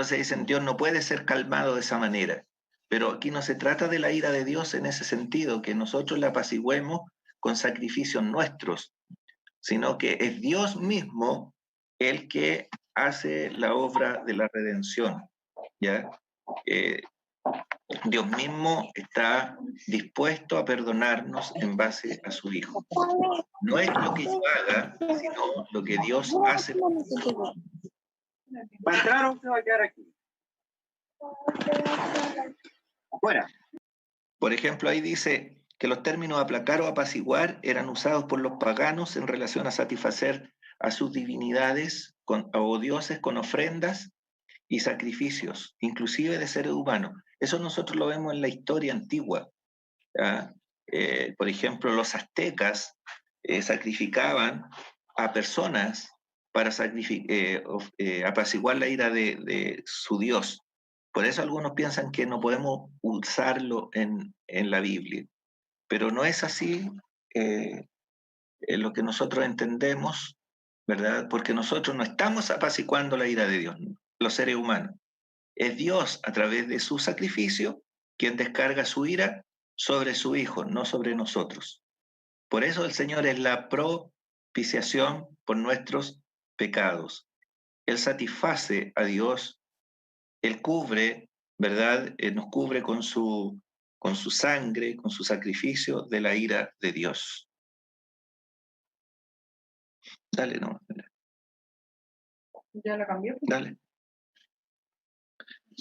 Entonces dicen, Dios no puede ser calmado de esa manera. Pero aquí no se trata de la ira de Dios en ese sentido, que nosotros la apaciguemos con sacrificios nuestros, sino que es Dios mismo el que hace la obra de la redención, ¿ya? Dios mismo está dispuesto a perdonarnos en base a su Hijo. No es lo que yo haga, sino lo que Dios hace. ¿Va a entrar o se va a quedar aquí? Fuera. Por ejemplo, ahí dice que los términos aplacar o apaciguar eran usados por los paganos en relación a satisfacer a sus divinidades o dioses con ofrendas y sacrificios, inclusive de seres humanos. Eso nosotros lo vemos en la historia antigua. Por ejemplo, los aztecas sacrificaban a personas para apaciguar la ira de su Dios. Por eso algunos piensan que no podemos usarlo en la Biblia, pero no es así en lo que nosotros entendemos, ¿verdad? Porque nosotros no estamos apaciguando la ira de Dios, los seres humanos. Es Dios, a través de su sacrificio, quien descarga su ira sobre su Hijo, no sobre nosotros. Por eso el Señor es la propiciación por nuestros pecados. Él satisface a Dios, Él cubre, ¿verdad? Él nos cubre con su sangre, con su sacrificio de la ira de Dios. Dale, no. ¿Ya la cambió? Dale.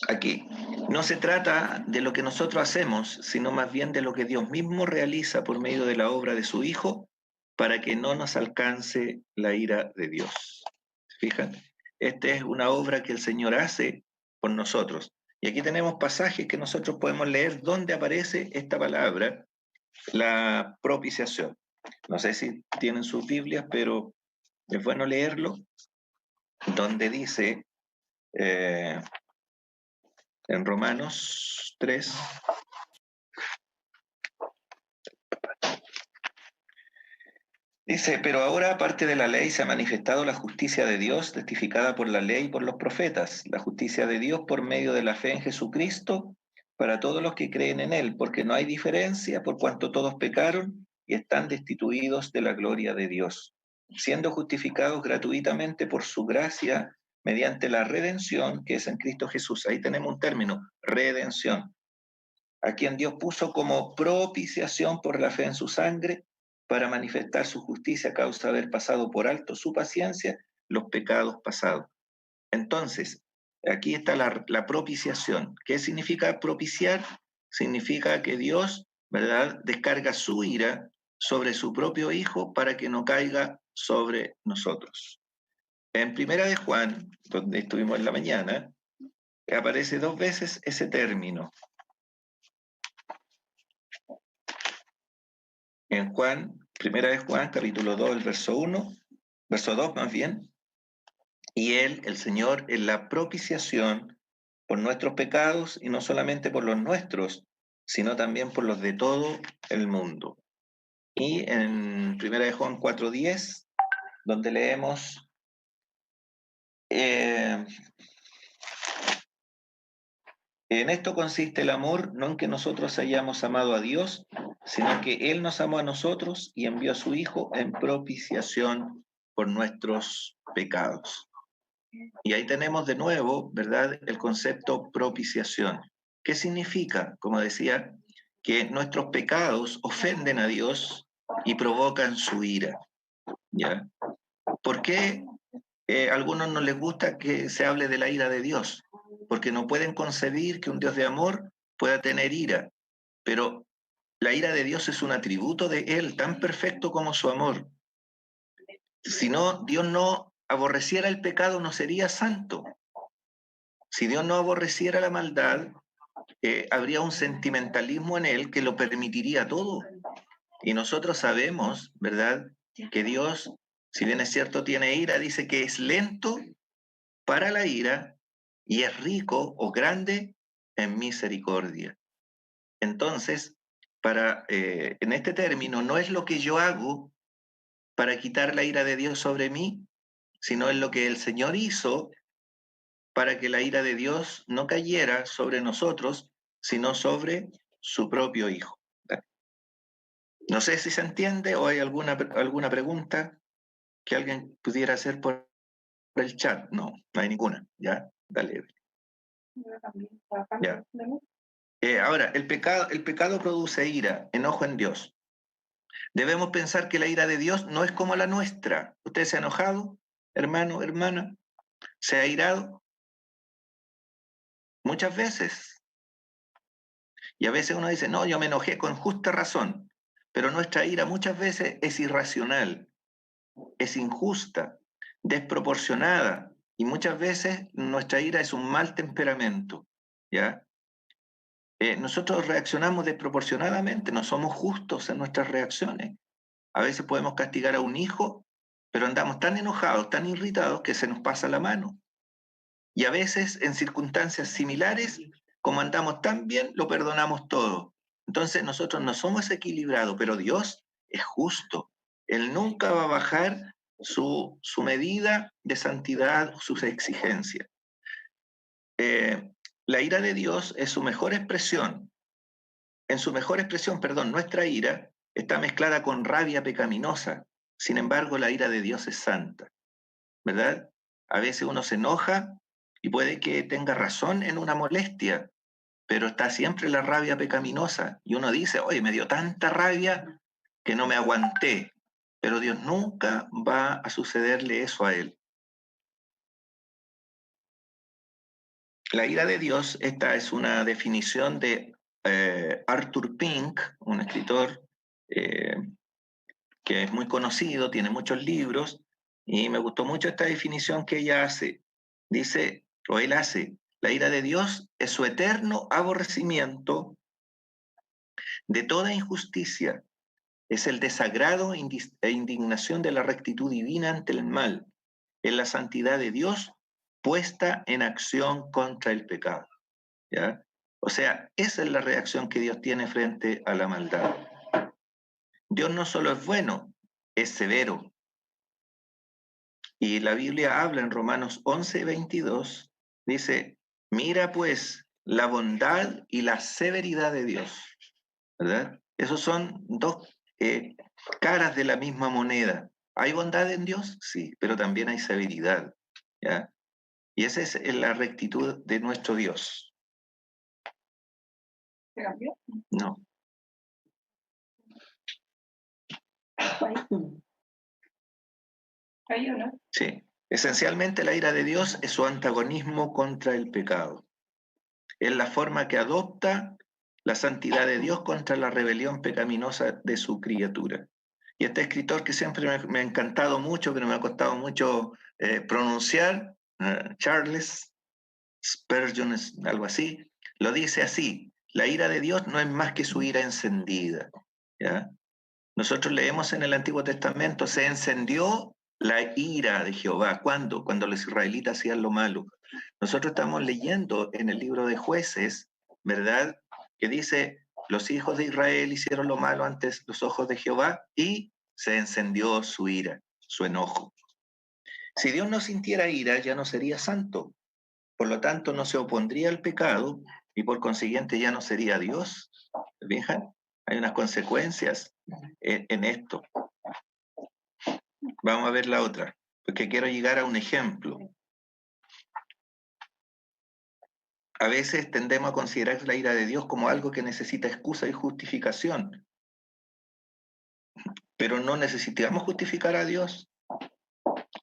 Aquí no se trata de lo que nosotros hacemos, sino más bien de lo que Dios mismo realiza por medio de la obra de su Hijo para que no nos alcance la ira de Dios. ¿Fijan? Esta es una obra que el Señor hace por nosotros. Y aquí tenemos pasajes que nosotros podemos leer donde aparece esta palabra, la propiciación. No sé si tienen sus Biblias, pero es bueno leerlo, donde dice en Romanos 3, dice, pero ahora aparte de la ley se ha manifestado la justicia de Dios, testificada por la ley y por los profetas, la justicia de Dios por medio de la fe en Jesucristo, para todos los que creen en Él, porque no hay diferencia, por cuanto todos pecaron y están destituidos de la gloria de Dios, siendo justificados gratuitamente por su gracia mediante la redención que es en Cristo Jesús. Ahí tenemos un término, redención, a quien Dios puso como propiciación por la fe en su sangre, para manifestar su justicia a causa de haber pasado por alto su paciencia los pecados pasados. Entonces, aquí está la propiciación. ¿Qué significa propiciar? Significa que Dios, ¿verdad?, descarga su ira sobre su propio Hijo para que no caiga sobre nosotros. En Primera de Juan, donde estuvimos en la mañana, aparece 2 veces ese término. En Juan, Primera de Juan, capítulo 2, el verso 1, verso 2 más bien, y Él, el Señor, es la propiciación por nuestros pecados, y no solamente por los nuestros, sino también por los de todo el mundo. Y en Primera de Juan 4:10, donde leemos, en esto consiste el amor, no en que nosotros hayamos amado a Dios, sino que Él nos amó a nosotros y envió a su Hijo en propiciación por nuestros pecados. Y ahí tenemos de nuevo, ¿verdad?, el concepto propiciación. ¿Qué significa? Como decía, que nuestros pecados ofenden a Dios y provocan su ira. ¿Ya? ¿Por qué a algunos no les gusta que se hable de la ira de Dios? Porque no pueden concebir que un Dios de amor pueda tener ira. Pero la ira de Dios es un atributo de Él, tan perfecto como su amor. Si no, Dios no aborreciera el pecado, no sería santo. Si Dios no aborreciera la maldad, habría un sentimentalismo en Él que lo permitiría todo. Y nosotros sabemos, ¿verdad?, que Dios, si bien es cierto, tiene ira, dice que es lento para la ira y es rico o grande en misericordia. Entonces, en este término, no es lo que yo hago para quitar la ira de Dios sobre mí, sino es lo que el Señor hizo para que la ira de Dios no cayera sobre nosotros, sino sobre su propio Hijo. No sé si se entiende o hay alguna pregunta que alguien pudiera hacer por el chat. No, no hay ninguna. Ya, dale. Ya. Ahora, el pecado produce ira, enojo en Dios. Debemos pensar que la ira de Dios no es como la nuestra. ¿Usted se ha enojado, hermano, hermana? ¿Se ha irado? Muchas veces. Y a veces uno dice, no, yo me enojé con justa razón. Pero nuestra ira muchas veces es irracional, es injusta, desproporcionada. Y muchas veces nuestra ira es un mal temperamento. ¿Ya? Nosotros reaccionamos desproporcionadamente, no somos justos en nuestras reacciones. A veces podemos castigar a un hijo, pero andamos tan enojados, tan irritados, que se nos pasa la mano. Y a veces, en circunstancias similares, como andamos tan bien, lo perdonamos todo. Entonces nosotros no somos equilibrados, pero Dios es justo. Él nunca va a bajar su medida de santidad, sus exigencias. La ira de Dios es su mejor expresión. En su mejor expresión, perdón, nuestra ira está mezclada con rabia pecaminosa. Sin embargo, la ira de Dios es santa, ¿verdad? A veces uno se enoja y puede que tenga razón en una molestia, pero está siempre la rabia pecaminosa. Y uno dice, oye, me dio tanta rabia que no me aguanté. Pero Dios nunca va a sucederle eso a él. La ira de Dios, esta es una definición de Arthur Pink, un escritor que es muy conocido, tiene muchos libros, y me gustó mucho esta definición que ella hace. Dice, o él hace, la ira de Dios es su eterno aborrecimiento de toda injusticia, es el desagrado e indignación de la rectitud divina ante el mal, es la santidad de Dios puesta en acción contra el pecado. ¿Ya? O sea, esa es la reacción que Dios tiene frente a la maldad. Dios no solo es bueno, es severo. Y la Biblia habla en Romanos 11:22, dice, mira pues la bondad y la severidad de Dios, ¿verdad? Esos son dos caras de la misma moneda. ¿Hay bondad en Dios? Sí, pero también hay severidad, ¿ya? Y esa es la rectitud de nuestro Dios. ¿Se cambió? No. ¿Ahí o no? Sí. Esencialmente la ira de Dios es su antagonismo contra el pecado. Es la forma que adopta la santidad de Dios contra la rebelión pecaminosa de su criatura. Y este escritor que siempre me ha encantado mucho, pero me ha costado mucho pronunciar, Charles Spurgeon, algo así, lo dice así, la ira de Dios no es más que su ira encendida. ¿Ya? Nosotros leemos en el Antiguo Testamento, se encendió la ira de Jehová. ¿Cuándo? Cuando los israelitas hacían lo malo. Nosotros estamos leyendo en el libro de Jueces, ¿verdad? Que dice, los hijos de Israel hicieron lo malo ante los ojos de Jehová y se encendió su ira, su enojo. Si Dios no sintiera ira, ya no sería santo. Por lo tanto, no se opondría al pecado y por consiguiente ya no sería Dios. ¿Fijan? Hay unas consecuencias en esto. Vamos a ver la otra, porque quiero llegar a un ejemplo. A veces tendemos a considerar la ira de Dios como algo que necesita excusa y justificación, pero no necesitamos justificar a Dios,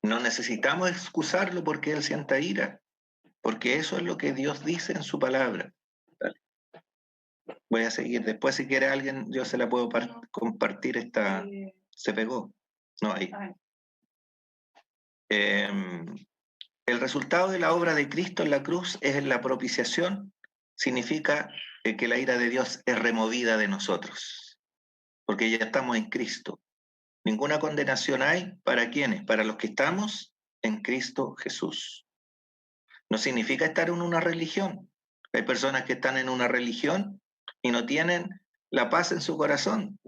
no necesitamos excusarlo porque Él sienta ira, porque eso es lo que Dios dice en su palabra. Dale. Voy a seguir, después si quiere alguien, yo se la puedo compartir esta... Se pegó. No, ahí. El resultado de la obra de Cristo en la cruz es la propiciación, significa que la ira de Dios es removida de nosotros, porque ya estamos en Cristo. Ninguna condenación hay para quienes, para los que estamos en Cristo Jesús. No significa estar en una religión. Hay personas que están en una religión y no tienen la paz en su corazón,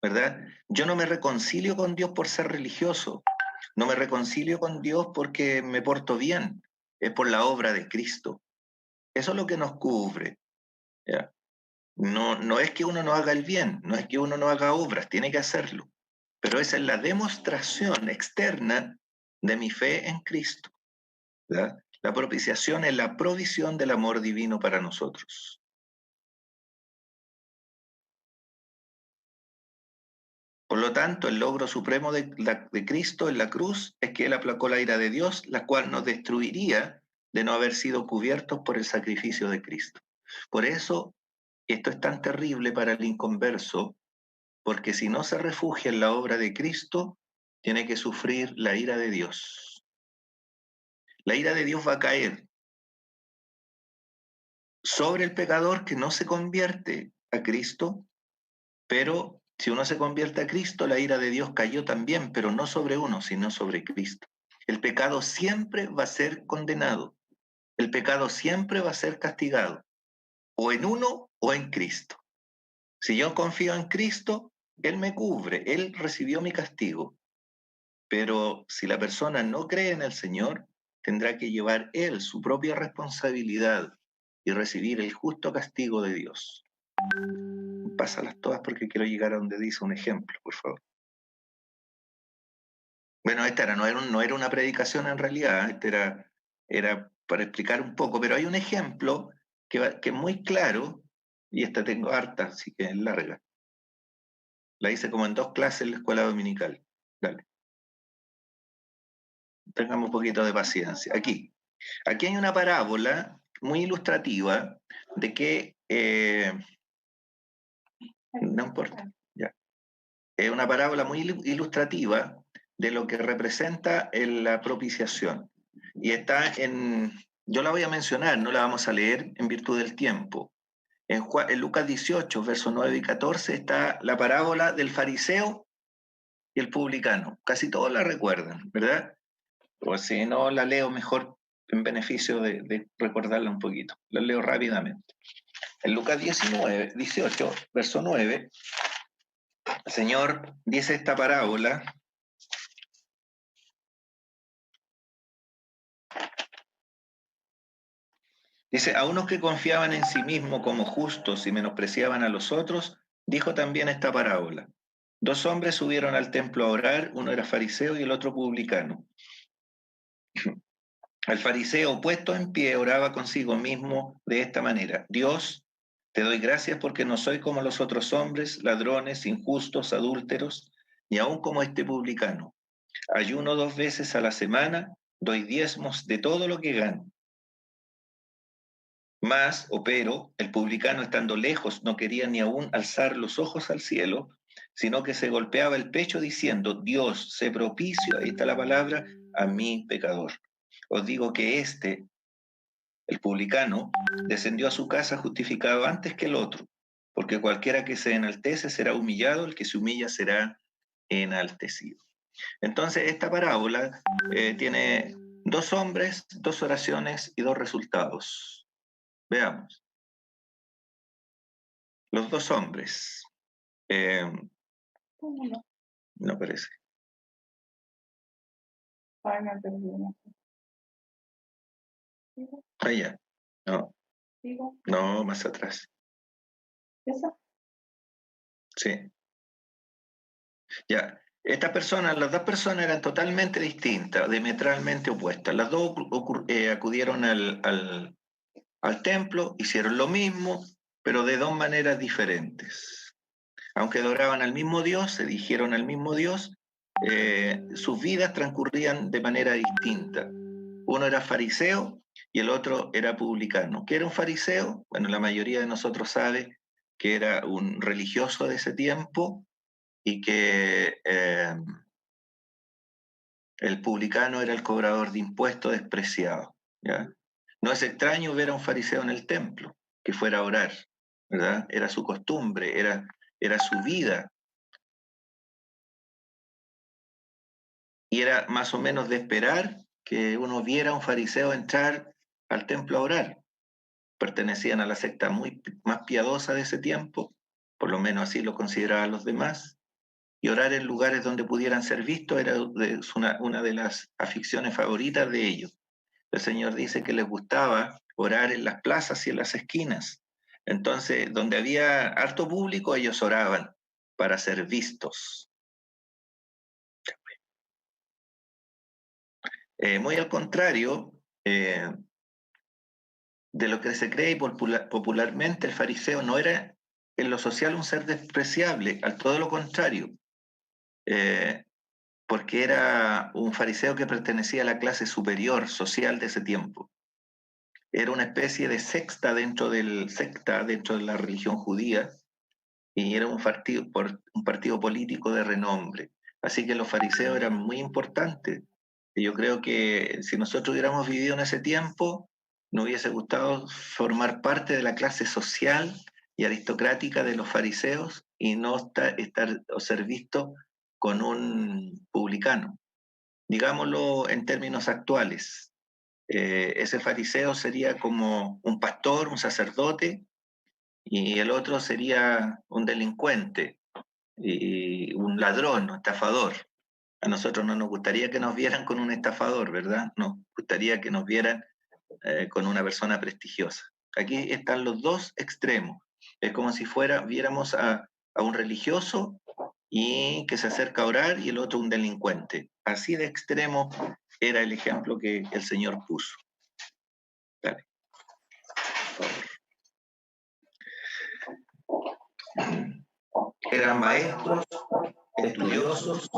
¿verdad? Yo no me reconcilio con Dios por ser religioso. No me reconcilio con Dios porque me porto bien. es por la obra de Cristo. Eso es lo que nos cubre. ¿Ya? No es que uno no haga el bien, no es que uno no haga obras, tiene que hacerlo. Pero esa es la demostración externa de mi fe en Cristo. ¿Ya? La propiciación es la provisión del amor divino para nosotros. Por lo tanto, el logro supremo de Cristo en la cruz es que Él aplacó la ira de Dios, la cual nos destruiría de no haber sido cubiertos por el sacrificio de Cristo. Por eso, esto es tan terrible para el inconverso, porque si no se refugia en la obra de Cristo, tiene que sufrir la ira de Dios. La ira de Dios va a caer sobre el pecador que no se convierte a Cristo, pero si uno se convierte a Cristo, la ira de Dios cayó también, pero no sobre uno, sino sobre Cristo. El pecado siempre va a ser condenado. El pecado siempre va a ser castigado, o en uno o en Cristo. Si yo confío en Cristo, Él me cubre, Él recibió mi castigo. Pero si la persona no cree en el Señor, tendrá que llevar Él su propia responsabilidad y recibir el justo castigo de Dios. Pásalas todas porque quiero llegar a donde dice un ejemplo, por favor. Bueno, no era una predicación en realidad, era para explicar un poco, pero hay un ejemplo que es muy claro, y esta tengo harta, así que es larga. La hice como en 2 clases en la escuela dominical. Dale. Tengamos un poquito de paciencia. Aquí hay una parábola muy ilustrativa de que, no importa, ya. Es una parábola muy ilustrativa de lo que representa la propiciación. Y yo la voy a mencionar, no la vamos a leer en virtud del tiempo. En Lucas 18, versos 9 y 14, está la parábola del fariseo y el publicano. Casi todos la recuerdan, ¿verdad? O si no, la leo mejor en beneficio de recordarla un poquito. La leo rápidamente. En Lucas 18, verso 9, el Señor dice esta parábola. Dice, a unos que confiaban en sí mismos como justos y menospreciaban a los otros, dijo también esta parábola. 2 hombres subieron al templo a orar, uno era fariseo y el otro publicano. El fariseo, puesto en pie, oraba consigo mismo de esta manera: Dios, te doy gracias porque no soy como los otros hombres, ladrones, injustos, adúlteros, ni aun como este publicano. Ayuno 2 veces a la semana, doy diezmos de todo lo que gano. Pero, el publicano, estando lejos, no quería ni aún alzar los ojos al cielo, sino que se golpeaba el pecho diciendo: Dios, sé propicio, ahí está la palabra, a mí pecador. Os digo que el publicano, descendió a su casa justificado antes que el otro, porque cualquiera que se enaltece será humillado, el que se humilla será enaltecido. Entonces, esta parábola tiene 2 hombres, 2 oraciones y 2 resultados. Veamos. Los 2 hombres. No parece. Allá. No. No, más atrás. ¿Esa? Sí. Ya. Las 2 personas eran totalmente distintas, diametralmente opuestas. Las 2 acudieron al templo, hicieron lo mismo, pero de 2 maneras diferentes. Aunque adoraban al mismo Dios, se dirigieron al mismo Dios, sus vidas transcurrían de manera distinta. Uno era fariseo y el otro era publicano. ¿Qué era un fariseo? Bueno, la mayoría de nosotros sabe que era un religioso de ese tiempo y que el publicano era el cobrador de impuestos despreciado. ¿Ya? No es extraño ver a un fariseo en el templo que fuera a orar, ¿verdad? Era su costumbre, era su vida. Y era más o menos de esperar que uno viera a un fariseo entrar al templo a orar. Pertenecían a la secta más piadosa de ese tiempo, por lo menos así lo consideraban los demás, y orar en lugares donde pudieran ser vistos era una de las aficiones favoritas de ellos. El Señor dice que les gustaba orar en las plazas y en las esquinas. Entonces, donde había harto público, ellos oraban para ser vistos. Muy al contrario de lo que se cree popularmente, el fariseo no era en lo social un ser despreciable, al todo lo contrario, porque era un fariseo que pertenecía a la clase superior social de ese tiempo. Era una especie de secta dentro de la religión judía, y era un partido político de renombre. Así que los fariseos eran muy importantes. Y yo creo que si nosotros hubiéramos vivido en ese tiempo, nos hubiese gustado formar parte de la clase social y aristocrática de los fariseos y no estar o ser visto con un publicano. Digámoslo en términos actuales, ese fariseo sería como un pastor, un sacerdote, y el otro sería un delincuente y un ladrón, un estafador. A nosotros no nos gustaría que nos vieran con un estafador, ¿verdad? Nos gustaría que nos vieran con una persona prestigiosa. Aquí están los dos extremos. Es como si viéramos a un religioso y que se acerca a orar y el otro un delincuente. Así de extremo era el ejemplo que el Señor puso. Dale, por favor. Eran maestros, estudiosos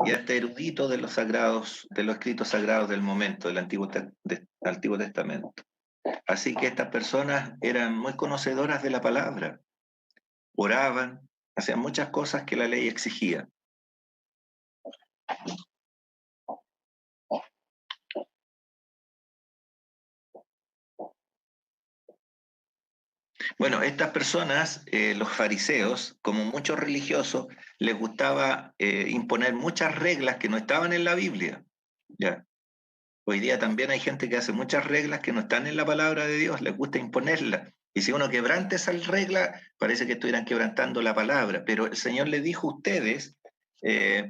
y hasta eruditos de los sagrados, de los escritos sagrados del momento, del Antiguo Testamento. Así que estas personas eran muy conocedoras de la palabra, oraban, hacían muchas cosas que la ley exigía. Bueno, estas personas, los fariseos, como muchos religiosos, les gustaba imponer muchas reglas que no estaban en la Biblia. ¿Ya? Hoy día también hay gente que hace muchas reglas que no están en la palabra de Dios, les gusta imponerlas. Y si uno quebranta esa regla, parece que estuvieran quebrantando la palabra. Pero el Señor les dijo, ustedes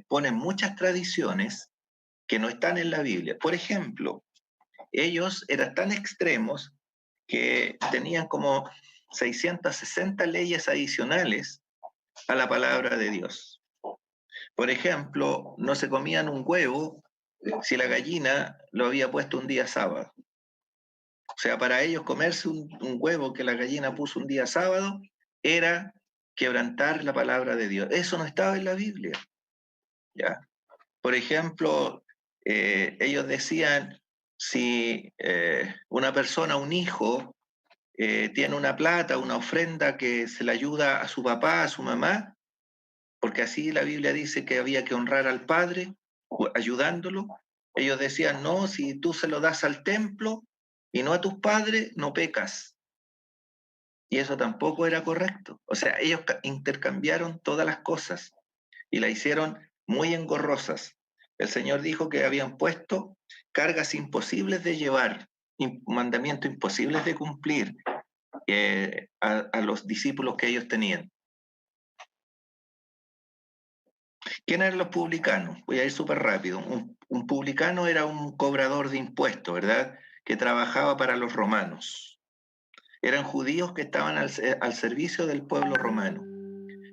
ponen muchas tradiciones que no están en la Biblia. Por ejemplo, ellos eran tan extremos que tenían como 660 leyes adicionales a la palabra de Dios. Por ejemplo, no se comían un huevo si la gallina lo había puesto un día sábado. O sea, para ellos comerse un huevo que la gallina puso un día sábado era quebrantar la palabra de Dios. Eso no estaba en la Biblia. ¿Ya? Por ejemplo, ellos decían, si una persona, un hijo, tiene una plata, una ofrenda que se le ayuda a su papá, a su mamá, porque así la Biblia dice que había que honrar al padre ayudándolo. Ellos decían, no, si tú se lo das al templo y no a tus padres, no pecas. Y eso tampoco era correcto. O sea, ellos intercambiaron todas las cosas y la hicieron muy engorrosas. El Señor dijo que habían puesto cargas imposibles de llevar, mandamientos imposibles de cumplir a los discípulos que ellos tenían. ¿Quién eran los publicanos? Voy a ir súper rápido. Un publicano era un cobrador de impuestos, ¿verdad? Que trabajaba para los romanos. Eran judíos que estaban al servicio del pueblo romano.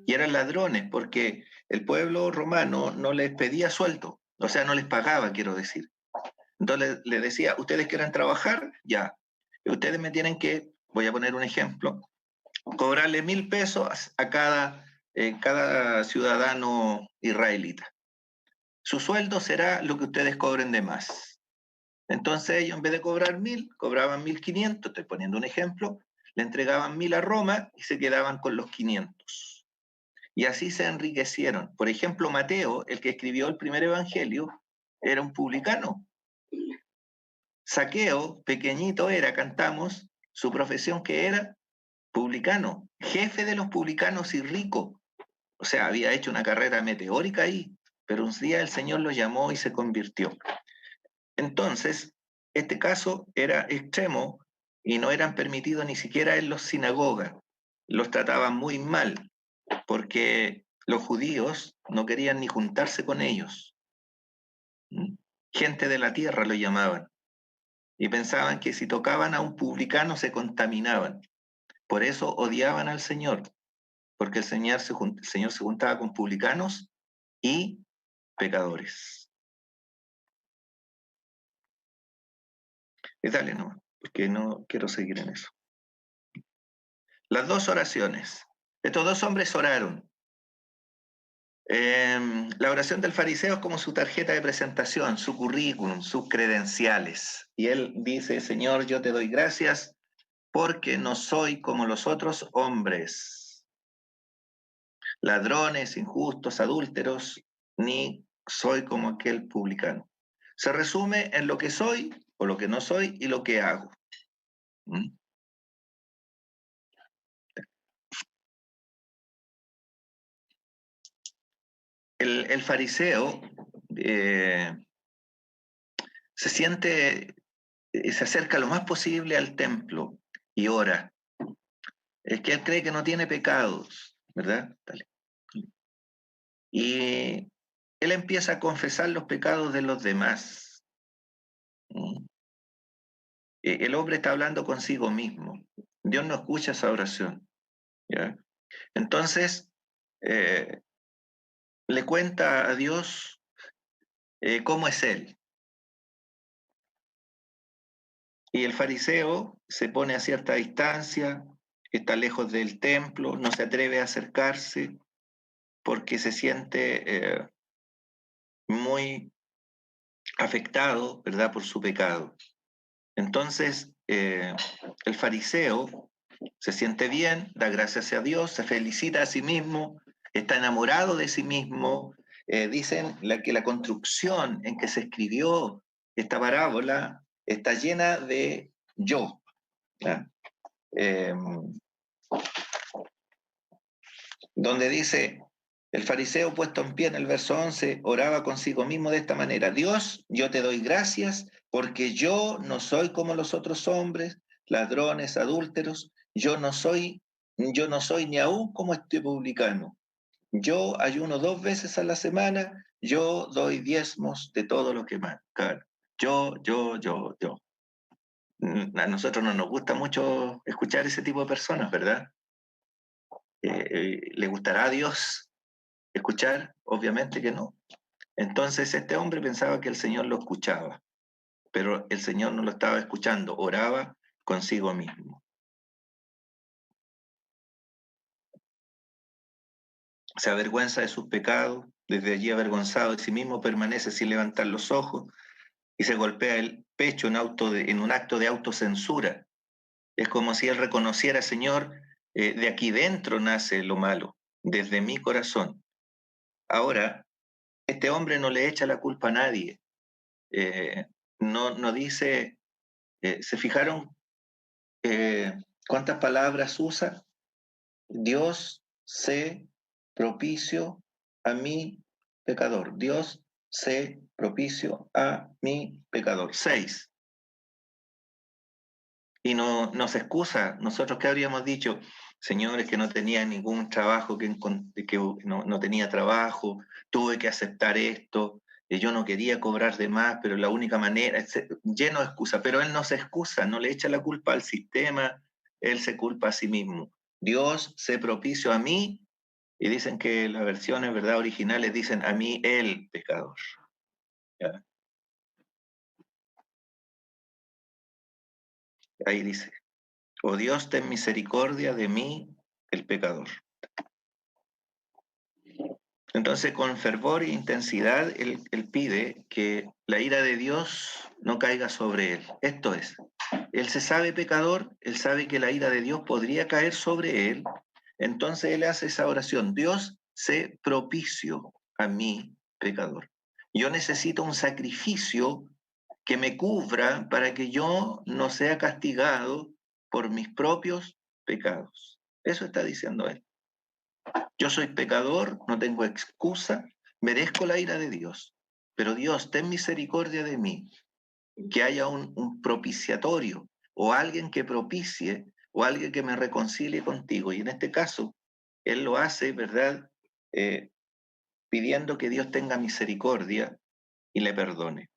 Y eran ladrones porque el pueblo romano no les pedía sueldo, o sea, no les pagaba, quiero decir. Entonces le decía, ustedes quieren trabajar, ya. Ustedes me tienen que, voy a poner un ejemplo, cobrarle 1.000 pesos a cada ciudadano israelita. Su sueldo será lo que ustedes cobren de más. Entonces ellos en vez de cobrar 1.000, cobraban 1.500, estoy poniendo un ejemplo, le entregaban 1.000 a Roma y se quedaban con los 500. Y así se enriquecieron. Por ejemplo, Mateo, el que escribió el primer evangelio, era un publicano. Zaqueo, pequeñito era, cantamos, su profesión que era publicano, jefe de los publicanos y rico. O sea, había hecho una carrera meteórica ahí, pero un día el Señor lo llamó y se convirtió. Entonces, este caso era extremo y no eran permitidos ni siquiera en las sinagogas. Los trataban muy mal porque los judíos no querían ni juntarse con ellos. Gente de la tierra lo llamaban. y pensaban que si tocaban a un publicano se contaminaban. Por eso odiaban al Señor, porque el Señor se juntaba con publicanos y pecadores. Y dale, no, porque no quiero seguir en eso. Las dos oraciones. Estos dos hombres oraron. La oración del fariseo es como su tarjeta de presentación, su currículum, sus credenciales. Y él dice, Señor, yo te doy gracias porque no soy como los otros hombres, ladrones, injustos, adúlteros, ni soy como aquel publicano. Se resume en lo que soy o lo que no soy y lo que hago. ¿Mm? El fariseo se acerca lo más posible al templo y ora. Es que él cree que no tiene pecados, ¿verdad? Dale. Y él empieza a confesar los pecados de los demás. ¿Mm? El hombre está hablando consigo mismo. Dios no escucha esa oración. ¿Ya? Entonces, eh, le cuenta a Dios cómo es él. Y el fariseo se pone a cierta distancia, está lejos del templo, no se atreve a acercarse porque se siente muy afectado, ¿verdad?, por su pecado. Entonces, el fariseo se siente bien, da gracias a Dios, se felicita a sí mismo, está enamorado de sí mismo. Dicen que la construcción en que se escribió esta parábola está llena de yo. ¿Ya? Donde dice, el fariseo puesto en pie en el verso 11 oraba consigo mismo de esta manera, Dios, yo te doy gracias porque yo no soy como los otros hombres, ladrones, adúlteros, yo no soy ni aún como este publicano. Yo ayuno 2 veces a la semana, yo doy diezmos de todo lo que me gano. Yo. A nosotros no nos gusta mucho escuchar ese tipo de personas, ¿verdad? ¿Le gustará a Dios escuchar? Obviamente que no. Entonces este hombre pensaba que el Señor lo escuchaba, pero el Señor no lo estaba escuchando, oraba consigo mismo. Se avergüenza de sus pecados, desde allí avergonzado de sí mismo permanece sin levantar los ojos y se golpea el pecho en un acto de autocensura. Es como si él reconociera, Señor, de aquí dentro nace lo malo, desde mi corazón. Ahora, este hombre no le echa la culpa a nadie. No dice, ¿se fijaron cuántas palabras usa? Dios sé propicio a mi pecador. Dios sé propicio a mi pecador. 6. Y no se excusa. Nosotros, ¿qué habríamos dicho? Señores, que no tenía ningún trabajo, que no tenía trabajo, tuve que aceptar esto, yo no quería cobrar de más, pero la única manera, lleno de excusas. Pero él no se excusa, no le echa la culpa al sistema, él se culpa a sí mismo. Dios sé propicio a mí, y dicen que las versiones, ¿verdad?, originales dicen a mí el pecador. ¿Ya? Ahí dice, oh Dios, ten misericordia de mí, el pecador. Entonces, con fervor e intensidad, él pide que la ira de Dios no caiga sobre él. Esto es, él se sabe pecador, él sabe que la ira de Dios podría caer sobre él, entonces él hace esa oración, Dios, sé propicio a mí, pecador. Yo necesito un sacrificio que me cubra para que yo no sea castigado por mis propios pecados. Eso está diciendo él. Yo soy pecador, no tengo excusa, merezco la ira de Dios, pero Dios, ten misericordia de mí, que haya un propiciatorio o alguien que propicie o alguien que me reconcilie contigo. Y en este caso, Él lo hace, ¿verdad? Pidiendo que Dios tenga misericordia y le perdone.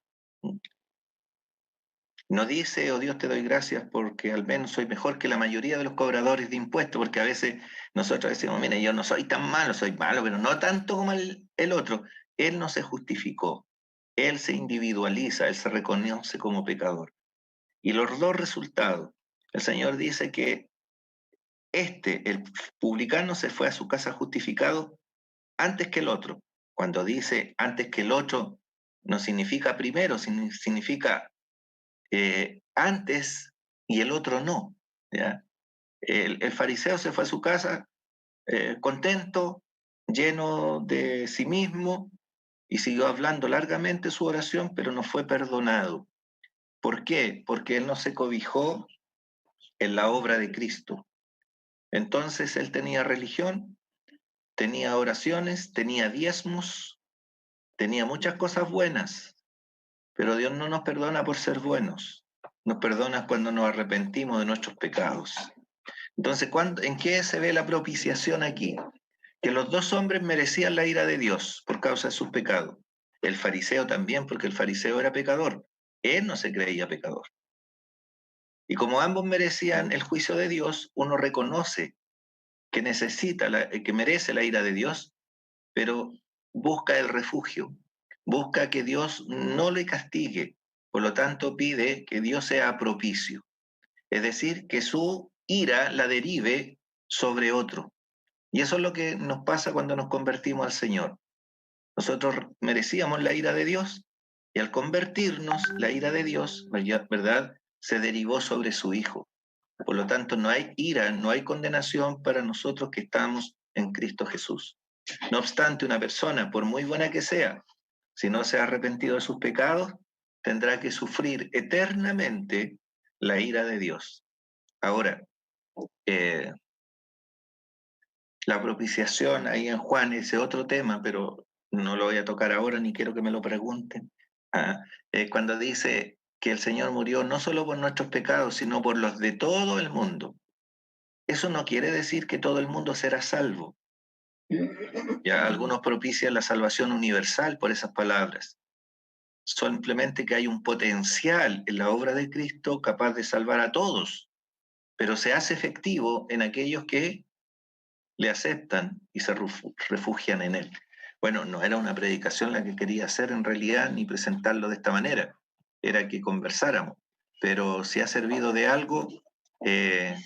No dice, oh Dios, te doy gracias porque al menos soy mejor que la mayoría de los cobradores de impuestos, porque a veces nosotros decimos, mire, yo no soy tan malo, soy malo, pero no tanto como el otro. Él no se justificó, él se individualiza, él se reconoce como pecador. Y los dos resultados, el Señor dice que el publicano, se fue a su casa justificado antes que el otro. Cuando dice antes que el otro, no significa primero, significa antes y el otro no. ¿Ya? El fariseo se fue a su casa contento, lleno de sí mismo, y siguió hablando largamente su oración, pero no fue perdonado. ¿Por qué? Porque él no se cobijó en la obra de Cristo. Entonces él tenía religión, tenía oraciones, tenía diezmos, tenía muchas cosas buenas, pero Dios no nos perdona por ser buenos, nos perdona cuando nos arrepentimos de nuestros pecados. Entonces, ¿en qué se ve la propiciación aquí? Que los dos hombres merecían la ira de Dios por causa de sus pecados. El fariseo también, porque el fariseo era pecador. Él no se creía pecador. Y como ambos merecían el juicio de Dios, uno reconoce que que merece la ira de Dios, pero busca el refugio, busca que Dios no le castigue, por lo tanto pide que Dios sea propicio, es decir, que su ira la derive sobre otro. Y eso es lo que nos pasa cuando nos convertimos al Señor. Nosotros merecíamos la ira de Dios y al convertirnos, la ira de Dios, ¿verdad?, se derivó sobre su Hijo. Por lo tanto, no hay ira, no hay condenación para nosotros que estamos en Cristo Jesús. No obstante, una persona, por muy buena que sea, si no se ha arrepentido de sus pecados, tendrá que sufrir eternamente la ira de Dios. Ahora, la propiciación ahí en Juan, ese otro tema, pero no lo voy a tocar ahora ni quiero que me lo pregunten. Cuando dice que el Señor murió no solo por nuestros pecados, sino por los de todo el mundo. Eso no quiere decir que todo el mundo será salvo. Ya algunos propician la salvación universal por esas palabras. Simplemente que hay un potencial en la obra de Cristo capaz de salvar a todos, pero se hace efectivo en aquellos que le aceptan y se refugian en él. Bueno, no era una predicación la que quería hacer en realidad, ni presentarlo de esta manera, era que conversáramos, pero si ha servido de algo,